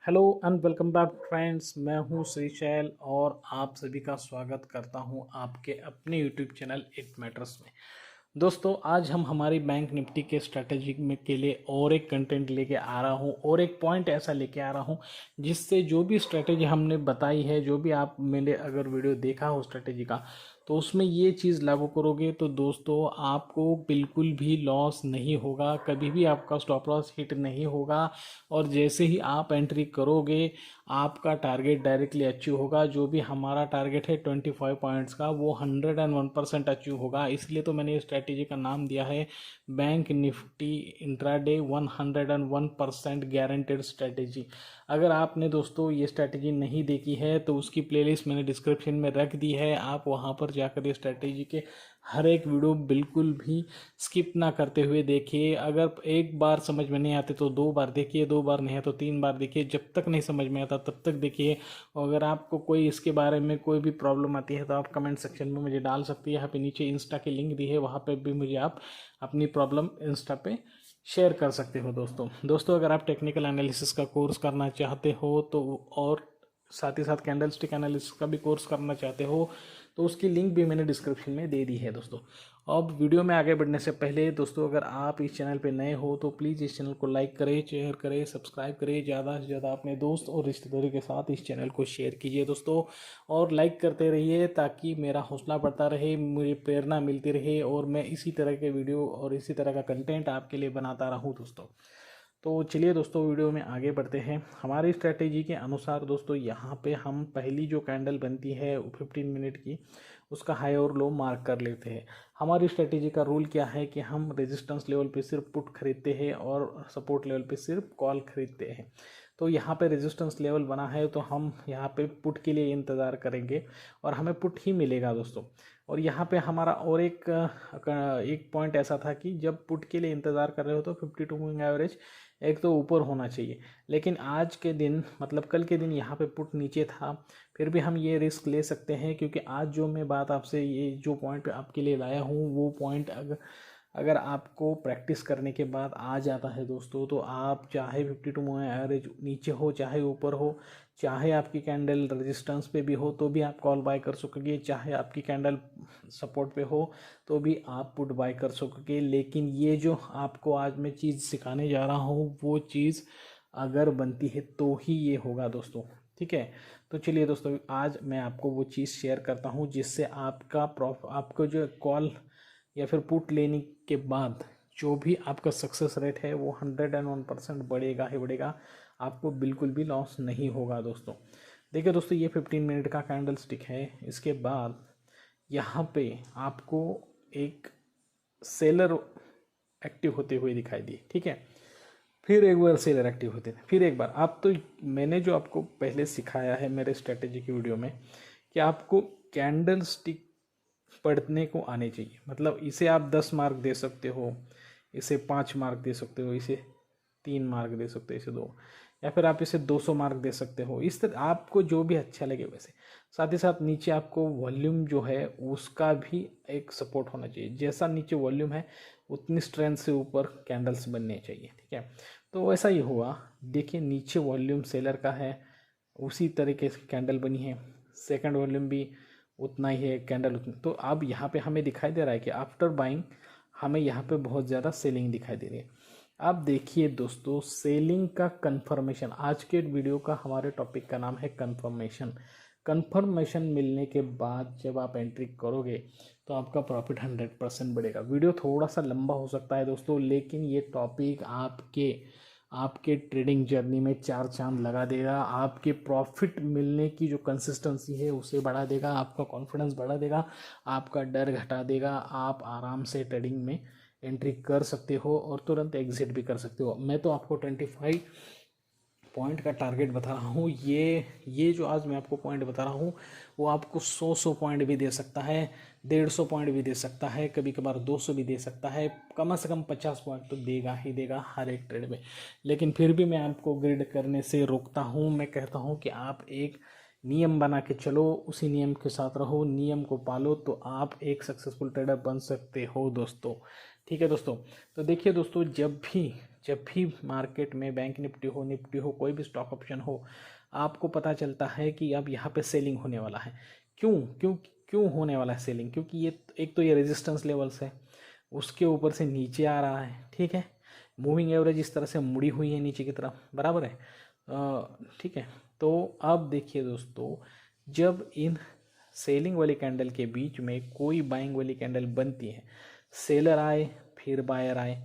Hello and welcome back friends. मैं हूं श्रीशैल और आप सभी का स्वागत करता हूं आपके अपने यूट्यूब चैनल इट मैटर्स में। दोस्तों, आज हम हमारी बैंक निफ्टी के स्ट्रैटेजी में के लिए और एक कंटेंट लेके आ रहा हूं और एक पॉइंट ऐसा लेके आ रहा हूं जिससे जो भी स्ट्रैटेजी हमने बताई है, जो भी आप मैंने अगर वीडियो देखा हो स्ट्रैटेजी का, तो उसमें ये चीज़ लागू करोगे तो दोस्तों आपको बिल्कुल भी लॉस नहीं होगा, कभी भी आपका स्टॉप लॉस हिट नहीं होगा। और जैसे ही आप एंट्री करोगे आपका टारगेट डायरेक्टली अचीव होगा। जो भी हमारा टारगेट है 25 पॉइंट्स का, वो 101% अचीव होगा। इसलिए तो मैंने स्ट्रैटेजी का नाम दिया है bank Nifty intraday 101% guaranteed strategy. अगर आपने दोस्तों ये स्ट्रैटेजी नहीं देखी है तो उसकी प्लेलिस्ट मैंने डिस्क्रिप्शन में रख दी है, आप वहाँ पर जाकर ये स्ट्रैटेजी के हर एक वीडियो बिल्कुल भी स्किप ना करते हुए देखिए। अगर एक बार समझ में नहीं आते तो दो बार देखिए, दो बार नहीं है तो तीन बार देखिए, जब तक नहीं समझ में आता तब तक देखिए। और अगर आपको कोई इसके बारे में कोई भी प्रॉब्लम आती है तो आप कमेंट सेक्शन में मुझे डाल सकती है। यहाँ पे नीचे इंस्टा की लिंक दी है, वहाँ पे भी मुझे आप अपनी प्रॉब्लम इंस्टा पे शेयर कर सकते हो। दोस्तों अगर आप टेक्निकल एनालिसिस का कोर्स करना चाहते हो तो, और साथ ही साथ कैंडलस्टिक एनालिसिस का भी कोर्स करना चाहते हो तो उसकी लिंक भी मैंने डिस्क्रिप्शन में दे दी है। दोस्तों अब वीडियो में आगे बढ़ने से पहले दोस्तों, अगर आप इस चैनल पे नए हो तो प्लीज़ इस चैनल को लाइक करें, शेयर करें, सब्सक्राइब करें, ज़्यादा से ज़्यादा अपने दोस्त और रिश्तेदारों के साथ इस चैनल को शेयर कीजिए दोस्तों। और लाइक करते रहिए ताकि मेरा हौसला बढ़ता रहे, मुझे प्रेरणा मिलती रहे और मैं इसी तरह के वीडियो और इसी तरह का कंटेंट आपके लिए बनाता रहूँ दोस्तों। तो चलिए दोस्तों वीडियो में आगे बढ़ते हैं। हमारी स्ट्रैटेजी के अनुसार दोस्तों यहाँ पे हम पहली जो कैंडल बनती है 15 मिनट की, उसका हाई और लो मार्क कर लेते हैं। हमारी स्ट्रैटेजी का रूल क्या है कि हम रेजिस्टेंस लेवल पे सिर्फ पुट खरीदते हैं और सपोर्ट लेवल पे सिर्फ कॉल खरीदते हैं। तो यहाँ पे रेजिस्टेंस लेवल बना है तो हम यहाँ पे पुट के लिए इंतज़ार करेंगे और हमें पुट ही मिलेगा दोस्तों। और यहाँ पे हमारा और एक पॉइंट ऐसा था कि जब पुट के लिए इंतज़ार कर रहे हो तो 52 मूविंग एवरेज एक तो ऊपर होना चाहिए, लेकिन आज के दिन मतलब कल के दिन यहाँ पे पुट नीचे था। फिर भी हम ये रिस्क ले सकते हैं क्योंकि आज जो मैं बात आपसे ये जो पॉइंट आपके लिए लाया हूँ वो पॉइंट अगर आपको प्रैक्टिस करने के बाद आ जाता है दोस्तों, तो आप चाहे 52 मूविंग एवरेज नीचे हो चाहे ऊपर हो, चाहे आपकी कैंडल रेजिस्टेंस पे भी हो तो भी आप कॉल बाय कर सकोगे, चाहे आपकी कैंडल सपोर्ट पे हो तो भी आप पुट बाय कर सकोगे। लेकिन ये जो आपको आज मैं चीज़ सिखाने जा रहा हूँ वो चीज़ अगर बनती है तो ही ये होगा दोस्तों, ठीक है। तो चलिए दोस्तों, आज मैं आपको वो चीज़ शेयर करता हूँ जिससे आपको जो कॉल या फिर पुट लेने के बाद जो भी आपका सक्सेस रेट है वो 101% बढ़ेगा ही बढ़ेगा, आपको बिल्कुल भी लॉस नहीं होगा दोस्तों। देखिए दोस्तों, ये 15 मिनट का कैंडल स्टिक है। इसके बाद यहाँ पे आपको एक सेलर एक्टिव होते हुए दिखाई दिए, ठीक है। फिर एक बार सेलर एक्टिव होते थे, फिर एक बार आप तो मैंने जो आपको पहले सिखाया है मेरे स्ट्रेटेजी की वीडियो में कि आपको कैंडल स्टिक पढ़ने को आने चाहिए। मतलब इसे आप 10 मार्क दे सकते हो, इसे 5 मार्क दे सकते हो, इसे 3 मार्क दे सकते हो, इसे 2, या फिर आप इसे 200 मार्क दे सकते हो। इस तरह आपको जो भी अच्छा लगे वैसे। साथ ही साथ नीचे आपको वॉल्यूम जो है उसका भी एक सपोर्ट होना चाहिए। जैसा नीचे वॉल्यूम है उतनी स्ट्रेंथ से ऊपर कैंडल्स बनने चाहिए, ठीक है। तो वैसा ही हुआ। देखिए नीचे वॉल्यूम सेलर का है, उसी तरीके से कैंडल बनी है। सेकंड वॉल्यूम भी उतना ही है, कैंडल उतना। तो अब यहाँ पे हमें दिखाई दे रहा है कि आफ्टर बाइंग हमें यहाँ पे बहुत ज़्यादा सेलिंग दिखाई दे रही है। अब देखिए दोस्तों, सेलिंग का कंफर्मेशन, आज के वीडियो का हमारे टॉपिक का नाम है कंफर्मेशन। कंफर्मेशन मिलने के बाद जब आप एंट्री करोगे तो आपका प्रॉफिट 100% बढ़ेगा। वीडियो थोड़ा सा लंबा हो सकता है दोस्तों, लेकिन ये टॉपिक आपके ट्रेडिंग जर्नी में चार चांद लगा देगा। आपके प्रॉफिट मिलने की जो कंसिस्टेंसी है उसे बढ़ा देगा, आपका कॉन्फिडेंस बढ़ा देगा, आपका डर घटा देगा। आप आराम से ट्रेडिंग में एंट्री कर सकते हो और तुरंत एग्जिट भी कर सकते हो। मैं तो आपको 25 पॉइंट का टारगेट बता रहा हूँ। ये जो आज मैं आपको पॉइंट बता रहा हूँ वो आपको 100 पॉइंट भी दे सकता है, 150 पॉइंट भी दे सकता है, कभी कभार 200 भी दे सकता है, कम से कम 50 पॉइंट तो देगा ही देगा हर एक ट्रेड में। लेकिन फिर भी मैं आपको ग्रिड करने से रोकता हूँ। मैं कहता हूँ कि आप एक नियम बना के चलो, उसी नियम के साथ रहो, नियम को पालो, तो आप एक सक्सेसफुल ट्रेडर बन सकते हो दोस्तों। ठीक है दोस्तों। तो देखिए दोस्तों, जब भी मार्केट में बैंक निफ्टी हो कोई भी स्टॉक ऑप्शन हो, आपको पता चलता है कि अब यहाँ पे सेलिंग होने वाला है। क्यों क्यों क्यों होने वाला है सेलिंग? क्योंकि ये एक तो ये रेजिस्टेंस लेवल्स है, उसके ऊपर से नीचे आ रहा है। ठीक है, मूविंग एवरेज इस तरह से मुड़ी हुई है नीचे की तरफ, बराबर है। ठीक है, तो अब देखिए दोस्तों, जब इन सेलिंग वाली कैंडल के बीच में कोई बाइंग वाली कैंडल बनती है, सेलर आए फिर बायर आए,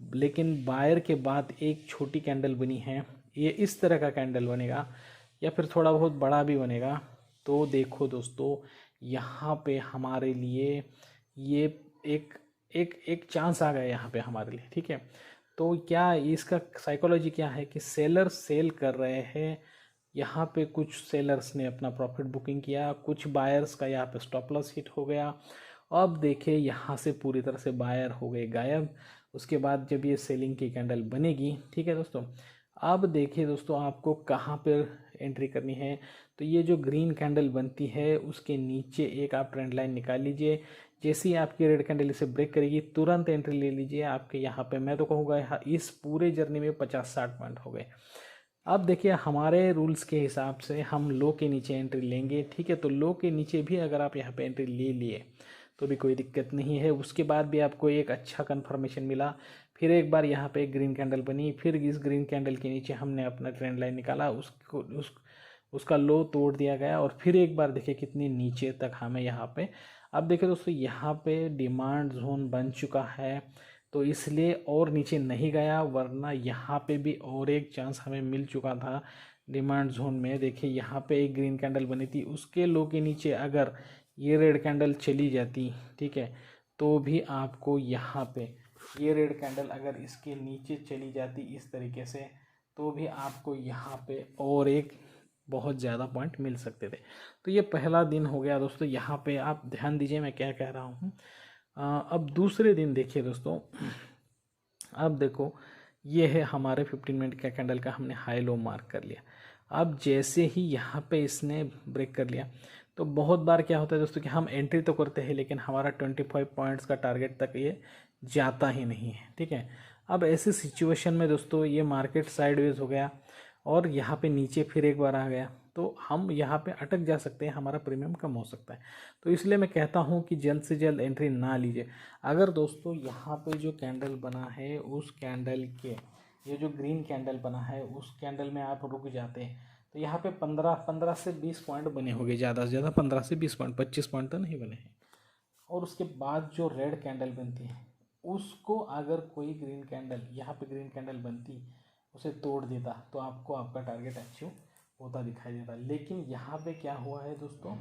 लेकिन बायर के बाद एक छोटी कैंडल बनी है, ये इस तरह का कैंडल बनेगा या फिर थोड़ा बहुत बड़ा भी बनेगा, तो देखो दोस्तों, यहाँ पे हमारे लिए ये एक एक एक चांस आ गया यहाँ पे हमारे लिए। ठीक है, तो क्या इसका साइकोलॉजी क्या है कि सेलर सेल कर रहे हैं, यहाँ पे कुछ सेलर्स ने अपना प्रॉफिट बुकिंग किया, कुछ बायर्स का यहाँ पे स्टॉप लॉस हिट हो गया। अब देखिए यहाँ से पूरी तरह से बायर हो गए गायब। उसके बाद जब ये सेलिंग की कैंडल बनेगी, ठीक है दोस्तों, अब देखिए दोस्तों, आपको कहाँ पर एंट्री करनी है। तो ये जो ग्रीन कैंडल बनती है उसके नीचे एक आप ट्रेंड लाइन निकाल लीजिए। जैसे ही आपकी रेड कैंडल इसे ब्रेक करेगी, तुरंत एंट्री ले लीजिए। आपके यहाँ पे मैं तो कहूँगा इस पूरे जर्नी में 50-60 पॉइंट हो गए। अब देखिए, हमारे रूल्स के हिसाब से हम लो के नीचे एंट्री लेंगे। ठीक है, तो लो के नीचे भी अगर आप यहाँ पे एंट्री ले लिए तो भी कोई दिक्कत नहीं है। उसके बाद भी आपको एक अच्छा कंफर्मेशन मिला, फिर एक बार यहाँ पे एक ग्रीन कैंडल बनी, फिर इस ग्रीन कैंडल के नीचे हमने अपना ट्रेंड लाइन निकाला, उसका लो तोड़ दिया गया, और फिर एक बार देखिए कितनी नीचे तक हमें यहाँ पे। अब देखिए दोस्तों, यहाँ पे डिमांड जोन बन चुका है, तो इसलिए और नीचे नहीं गया, वरना यहाँ पे भी और एक चांस हमें मिल चुका था डिमांड जोन में। देखिए यहाँ पे एक ग्रीन कैंडल बनी थी, उसके लो के नीचे अगर ये रेड कैंडल चली जाती, ठीक है, तो भी आपको यहाँ पे ये रेड कैंडल अगर इसके नीचे चली जाती इस तरीके से, तो भी आपको यहाँ पे और एक बहुत ज़्यादा पॉइंट मिल सकते थे। तो ये पहला दिन हो गया दोस्तों, यहाँ पे आप ध्यान दीजिए मैं क्या कह रहा हूँ। अब दूसरे दिन देखिए दोस्तों, अब देखो, ये है हमारे 15 मिनट का कैंडल का हमने हाई लो मार्क कर लिया। अब जैसे ही यहाँ पे इसने ब्रेक कर लिया, तो बहुत बार क्या होता है दोस्तों कि हम एंट्री तो करते हैं, लेकिन हमारा 25 पॉइंट्स का टारगेट तक ये जाता ही नहीं है। ठीक है, अब ऐसी सिचुएशन में दोस्तों ये मार्केट साइडवेज हो गया और यहाँ पे नीचे फिर एक बार आ गया, तो हम यहाँ पे अटक जा सकते हैं, हमारा प्रीमियम कम हो सकता है। तो इसलिए मैं कहता हूँ कि जल्द से जल्द एंट्री ना लीजिए। अगर दोस्तों यहाँ पे जो कैंडल बना है, उस कैंडल के ये जो ग्रीन कैंडल बना है, उस कैंडल में आप रुक जाते हैं, तो यहाँ पे 15 से 20 पॉइंट बने होंगे, ज़्यादा से ज़्यादा 15 से 20 पॉइंट, 25 पॉइंट तो नहीं बने हैं। और उसके बाद जो रेड कैंडल बनती है, उसको अगर कोई ग्रीन कैंडल, यहाँ पे ग्रीन कैंडल बनती, उसे तोड़ देता, तो आपको आपका टारगेट अचीव होता दिखाई देता। लेकिन यहाँ पे क्या हुआ है दोस्तों,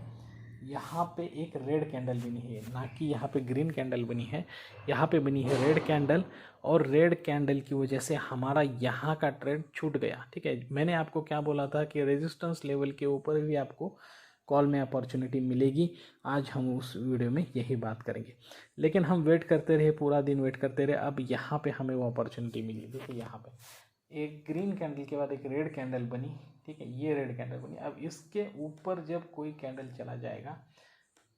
यहाँ पे एक रेड कैंडल बनी है, ना कि यहाँ पे ग्रीन कैंडल बनी है, यहाँ पे बनी है रेड कैंडल, और रेड कैंडल की वजह से हमारा यहाँ का ट्रेंड छूट गया। ठीक है, मैंने आपको क्या बोला था कि रेजिस्टेंस लेवल के ऊपर भी आपको कॉल में अपॉर्चुनिटी मिलेगी। आज हम उस वीडियो में यही बात करेंगे, लेकिन हम वेट करते रहे, पूरा दिन वेट करते रहे। अब यहाँ पे हमें वो अपॉर्चुनिटी मिली। देखिए यहाँ पे एक ग्रीन कैंडल के बाद एक रेड कैंडल बनी, ठीक है, ये रेड कैंडल बनी। अब इसके ऊपर जब कोई कैंडल चला जाएगा,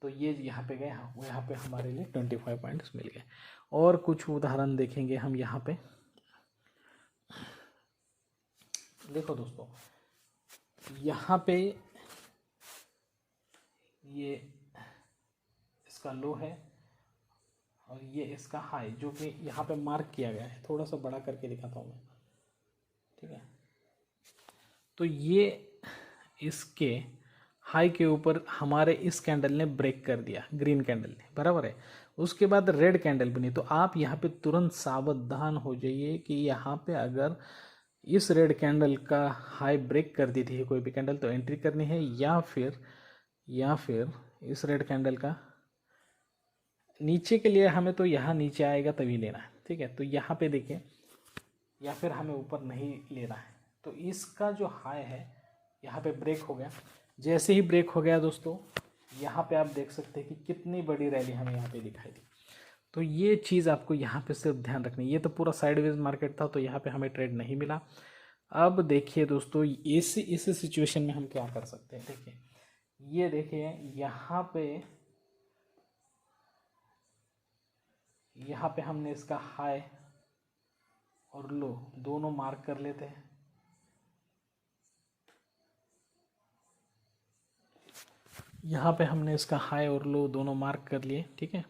तो ये यहाँ पे गए, यहाँ पे हमारे लिए 25 पॉइंट्स मिल गए। और कुछ उदाहरण देखेंगे हम यहाँ पे। देखो दोस्तों, यहाँ पे ये इसका लो है और ये इसका हाई, जो कि यहाँ पे मार्क किया गया है। थोड़ा सा बड़ा करके दिखाता हूँ मैं, ठीक है। तो ये इसके हाई के ऊपर हमारे इस कैंडल ने ब्रेक कर दिया, ग्रीन कैंडल ने, बराबर है। उसके बाद रेड कैंडल बनी, तो आप यहाँ पे तुरंत सावधान हो जाइए कि यहाँ पे अगर इस रेड कैंडल का हाई ब्रेक कर दी थी कोई भी कैंडल, तो एंट्री करनी है, या फिर इस रेड कैंडल का नीचे के लिए हमें तो यहाँ नीचे आएगा तभी लेना है। ठीक है, तो यहाँ पे देखिए, या फिर हमें ऊपर नहीं लेना है। तो इसका जो हाई है यहाँ पे ब्रेक हो गया। जैसे ही ब्रेक हो गया दोस्तों, यहाँ पे आप देख सकते हैं कि कितनी बड़ी रैली हमें यहाँ पे दिखाई दी। तो ये चीज़ आपको यहाँ पे सिर्फ ध्यान रखनी है। ये तो पूरा साइडवेज मार्केट था, तो यहाँ पे हमें ट्रेड नहीं मिला। अब देखिए दोस्तों, इस सिचुएशन में हम क्या कर सकते हैं। देखिए ये देखिए यहाँ पे हमने इसका हाई और लो दोनों मार्क कर लेते हैं। यहाँ पे हमने इसका हाई और लो दोनों मार्क कर लिए, ठीक है।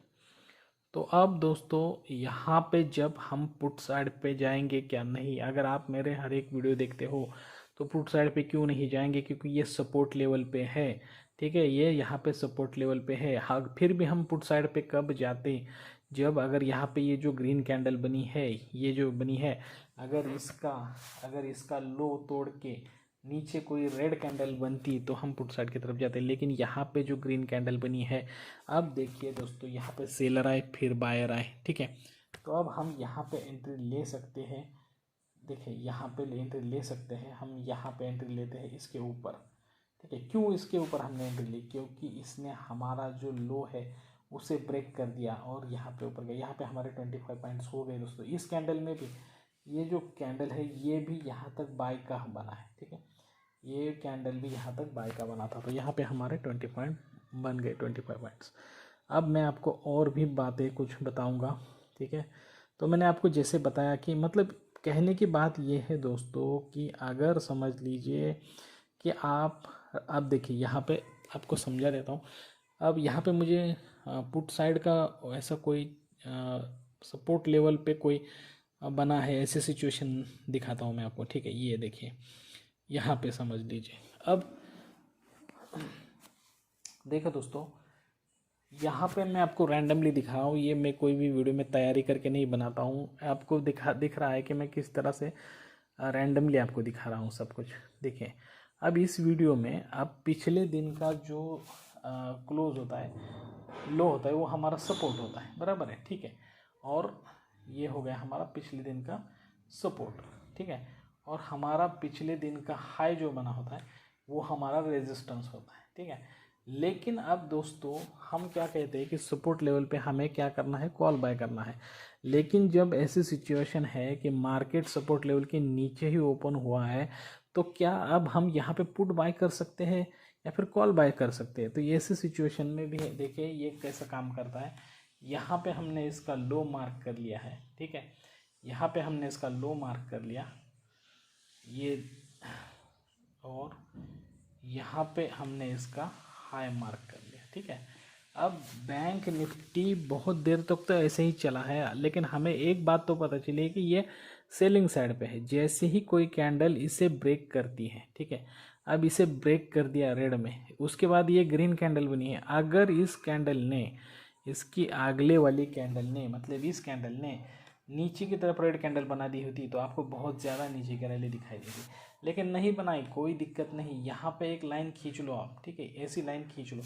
तो अब दोस्तों यहाँ पे जब हम पुट साइड पे जाएंगे क्या नहीं, अगर आप मेरे हर एक वीडियो देखते हो तो पुट साइड पे क्यों नहीं जाएंगे, क्योंकि ये सपोर्ट लेवल पे है, ठीक है। ये यहाँ पे सपोर्ट लेवल पे है। हाँ, फिर भी हम पुट साइड पे कब जाते, जब अगर यहाँ पे ये जो ग्रीन कैंडल बनी है, ये जो बनी है, अगर इसका लो तोड़ के नीचे कोई रेड कैंडल बनती तो हम पुट साइड की तरफ जाते। लेकिन यहाँ पे जो ग्रीन कैंडल बनी है, अब देखिए दोस्तों यहाँ पे सेलर आए फिर बायर आए, ठीक है। तो अब हम यहाँ पे एंट्री ले सकते हैं। देखिए यहाँ पे एंट्री ले सकते हैं, हम यहाँ पे एंट्री लेते हैं इसके ऊपर, ठीक है। क्यों इसके ऊपर हमने एंट्री ली, क्योंकि इसने हमारा जो लो है उसे ब्रेक कर दिया और यहाँ पे ऊपर गया। यहाँ पे हमारे 25 पॉइंट्स हो गए दोस्तों। इस कैंडल में भी ये जो कैंडल है ये भी यहाँ तक बाय का बना है, ठीक है। ये कैंडल भी यहाँ तक बाय का बना था, तो यहाँ पे हमारे 20 पॉइंट बन गए, 25 पॉइंट्स। अब मैं आपको और भी बातें कुछ बताऊँगा, ठीक है। तो मैंने आपको जैसे बताया कि मतलब कहने की बात ये है दोस्तों कि अगर समझ लीजिए कि आप, अब देखिए यहाँ पे आपको समझा देता हूँ। अब यहाँ पे मुझे पुट साइड का ऐसा कोई सपोर्ट लेवल पे कोई बना है, ऐसी सिचुएशन दिखाता हूँ मैं आपको, ठीक है। ये देखिए यहाँ पे समझ लीजिए। अब देखो दोस्तों, यहाँ पे मैं आपको रैंडमली दिखा रहा हूँ, ये मैं कोई भी वीडियो में तैयारी करके नहीं बनाता हूँ। आपको दिख रहा है कि मैं किस तरह से रैंडमली आपको दिखा रहा हूँ सब कुछ। देखिए अब इस वीडियो में अब पिछले दिन का जो क्लोज होता है, लो होता है, वो हमारा सपोर्ट होता है, बराबर है, ठीक है। और ये हो गया हमारा पिछले दिन का सपोर्ट, ठीक है। और हमारा पिछले दिन का हाई जो बना होता है वो हमारा रेजिस्टेंस होता है, ठीक है। लेकिन अब दोस्तों हम क्या कहते हैं कि सपोर्ट लेवल पे हमें क्या करना है, कॉल बाय करना है। लेकिन जब ऐसी सिचुएशन है कि मार्केट सपोर्ट लेवल के नीचे ही ओपन हुआ है, तो क्या अब हम यहाँ पे पुट बाय कर सकते हैं या फिर कॉल बाय कर सकते हैं। तो ऐसी सिचुएशन में भी देखिए ये कैसा काम करता है। यहाँ पे हमने इसका लो मार्क कर लिया है, ठीक है। यहाँ पे हमने इसका लो मार्क कर लिया ये, और यहाँ पे हमने इसका हाई मार्क कर लिया, ठीक है। अब बैंक निफ्टी बहुत देर तक तो ऐसे ही चला है, लेकिन हमें एक बात तो पता चली है कि ये सेलिंग साइड पे है। जैसे ही कोई कैंडल इसे ब्रेक करती है, ठीक है, अब इसे ब्रेक कर दिया रेड में, उसके बाद ये ग्रीन कैंडल बनी है। अगर इस कैंडल ने, इसकी अगले वाली कैंडल ने, मतलब इस कैंडल ने नीचे की तरफ रेड कैंडल बना दी होती तो आपको बहुत ज़्यादा नीचे की रैली दिखाई देती, लेकिन नहीं बनाई, कोई दिक्कत नहीं। यहाँ पे एक लाइन खींच लो आप, ठीक है, ऐसी लाइन खींच लो।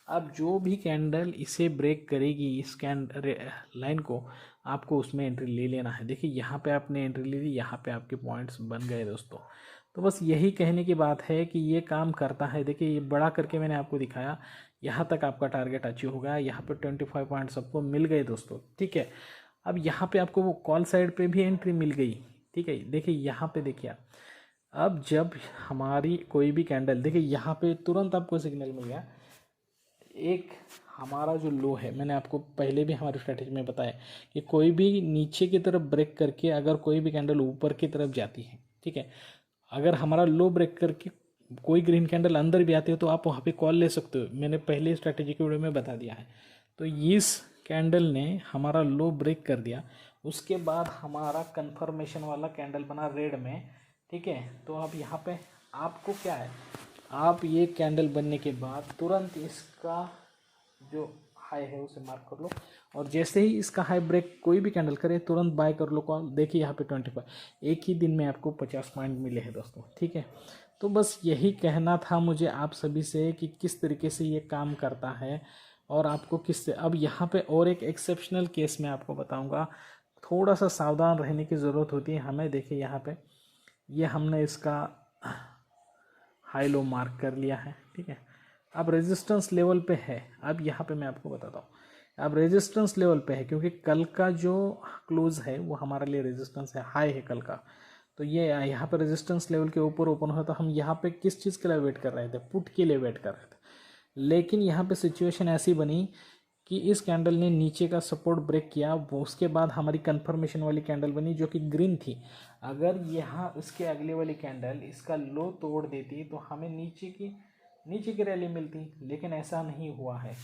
अब जो भी कैंडल इसे ब्रेक करेगी, इस लाइन को, आपको उसमें एंट्री ले लेना है। देखिए यहाँ पे आपने एंट्री ले ली, यहाँ पे आपके पॉइंट्स बन गए दोस्तों। तो बस यही कहने की बात है कि ये काम करता है। देखिए ये बड़ा करके मैंने आपको दिखाया, यहाँ तक आपका टारगेट अचीव हो गया, यहाँ पे 25 पॉइंट्स आपको मिल गए दोस्तों, ठीक है। अब यहाँ पे आपको वो कॉल साइड पे भी एंट्री मिल गई, ठीक है। देखिए यहाँ पे देखिए अब जब हमारी कोई भी कैंडल, देखिए यहाँ पे तुरंत आपको सिग्नल मिल गया। एक हमारा जो लो है, मैंने आपको पहले भी हमारी स्ट्रैटेजी में बताया कि कोई भी नीचे की तरफ ब्रेक करके अगर कोई भी कैंडल ऊपर की तरफ जाती है, ठीक है, अगर हमारा लो ब्रेक करके कोई ग्रीन कैंडल अंदर भी आती है तो आप वहाँ पे कॉल ले सकते हो। मैंने पहले स्ट्रैटेजी के वीडियो में बता दिया है। तो इस कैंडल ने हमारा लो ब्रेक कर दिया, उसके बाद हमारा कंफर्मेशन वाला कैंडल बना रेड में, ठीक है। तो अब यहाँ पे आपको क्या है, आप ये कैंडल बनने के बाद तुरंत इसका जो हाई है उसे मार्क कर लो, और जैसे ही इसका हाई ब्रेक कोई भी कैंडल करे तुरंत बाय कर लो कॉल। देखिए यहाँ पे 25, एक ही दिन में आपको 50 पॉइंट मिले हैं दोस्तों, ठीक है। तो बस यही कहना था मुझे आप सभी से कि किस तरीके से ये काम करता है और आपको किस से। अब यहाँ पे और एक एक्सेप्शनल केस में आपको बताऊँगा, थोड़ा सा सावधान रहने की ज़रूरत होती है हमें। देखिए यहाँ पे ये हमने इसका हाई लो मार्क कर लिया है, ठीक है। अब रेजिस्टेंस लेवल पे है। अब यहाँ पे मैं आपको बताता हूँ, अब रेजिस्टेंस लेवल पे है क्योंकि कल का जो क्लोज है वो हमारे लिए रेजिस्टेंस है, हाई है कल का। तो ये यहाँ पर रेजिस्टेंस लेवल के ऊपर ओपन हुआ, तो हम यहाँ पे किस चीज़ के लिए वेट कर रहे थे, पुट के लिए वेट कर रहे थे। लेकिन यहाँ पे सिचुएशन ऐसी बनी कि इस कैंडल ने नीचे का सपोर्ट ब्रेक किया, वो उसके बाद हमारी कंफर्मेशन वाली कैंडल बनी जो कि ग्रीन थी। अगर यहाँ उसके अगले वाली कैंडल इसका लो तोड़ देती तो हमें नीचे की रैली मिलती, लेकिन ऐसा नहीं हुआ है,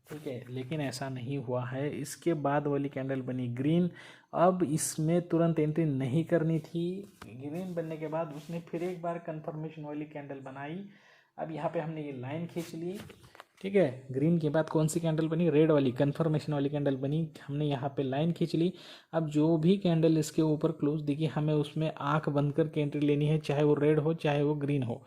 ठीक है, लेकिन ऐसा नहीं हुआ है। इसके बाद वाली कैंडल बनी ग्रीन। अब इसमें तुरंत एंट्री नहीं करनी थी। ग्रीन बनने के बाद उसने फिर एक बार कंफर्मेशन वाली कैंडल बनाई। अब यहाँ पे हमने ये लाइन खींच ली, ठीक है। ग्रीन के बाद कौन सी कैंडल बनी, रेड वाली कंफर्मेशन वाली कैंडल बनी, हमने यहाँ पे लाइन खींच ली। अब जो भी कैंडल इसके ऊपर क्लोज दिखी हमें उसमें आंख बंद करके एंट्री लेनी है, चाहे वो रेड हो चाहे वो ग्रीन हो।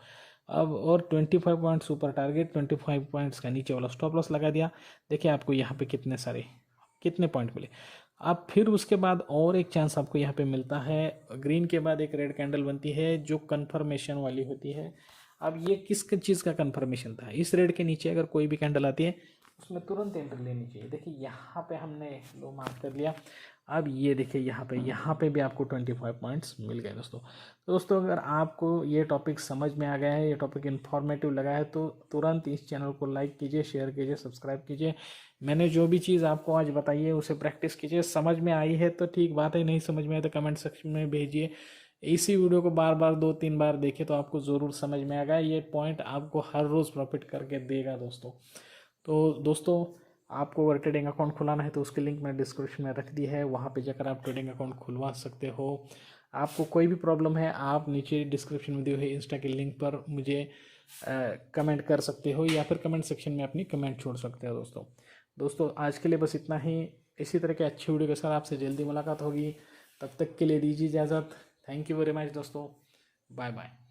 अब और 25 पॉइंट्स ऊपर टारगेट, 25 पॉइंट्स का नीचे वाला स्टॉप लॉस लगा दिया। देखिए आपको यहाँ पे कितने पॉइंट मिले। अब फिर उसके बाद और एक चांस आपको यहाँ पे मिलता है, ग्रीन के बाद एक रेड कैंडल बनती है जो कन्फर्मेशन वाली होती है। अब ये किस चीज़ का कन्फर्मेशन था, इस रेड के नीचे अगर कोई भी कैंडल आती है उसमें तुरंत एंट्री लेनी चाहिए। देखिए यहाँ पे हमने लो मार्क कर लिया। अब ये देखिए यहाँ पे भी आपको 25 पॉइंट्स मिल गए दोस्तों। तो दोस्तों अगर आपको ये टॉपिक समझ में आ गया है, ये टॉपिक इन्फॉर्मेटिव लगा है, तो तुरंत इस चैनल को लाइक कीजिए, शेयर कीजिए, सब्सक्राइब कीजिए। मैंने जो भी चीज़ आपको आज बताई है उसे प्रैक्टिस कीजिए। समझ में आई है तो ठीक बात है, नहीं समझ में आए तो कमेंट सेक्शन में भेजिए। इसी वीडियो को बार बार 2-3 बार देखें तो आपको ज़रूर समझ में आएगा। ये पॉइंट आपको हर रोज़ प्रॉफिट करके देगा दोस्तों। तो दोस्तों आपको अगर ट्रेडिंग अकाउंट खुलाना है तो उसकी लिंक मैंने डिस्क्रिप्शन में रख दी है, वहाँ पे जाकर आप ट्रेडिंग अकाउंट खुलवा सकते हो। आपको कोई भी प्रॉब्लम है आप नीचे डिस्क्रिप्शन में दिए हुए इंस्टा के लिंक पर मुझे कमेंट कर सकते हो, या फिर कमेंट सेक्शन में अपनी कमेंट छोड़ सकते हो दोस्तों आज के लिए बस इतना ही। इसी तरह के अच्छी वीडियो के साथ आपसे जल्दी मुलाकात होगी, तब तक के लिए दीजिए इजाज़त। थैंक यू वेरी मच दोस्तों, बाय बाय।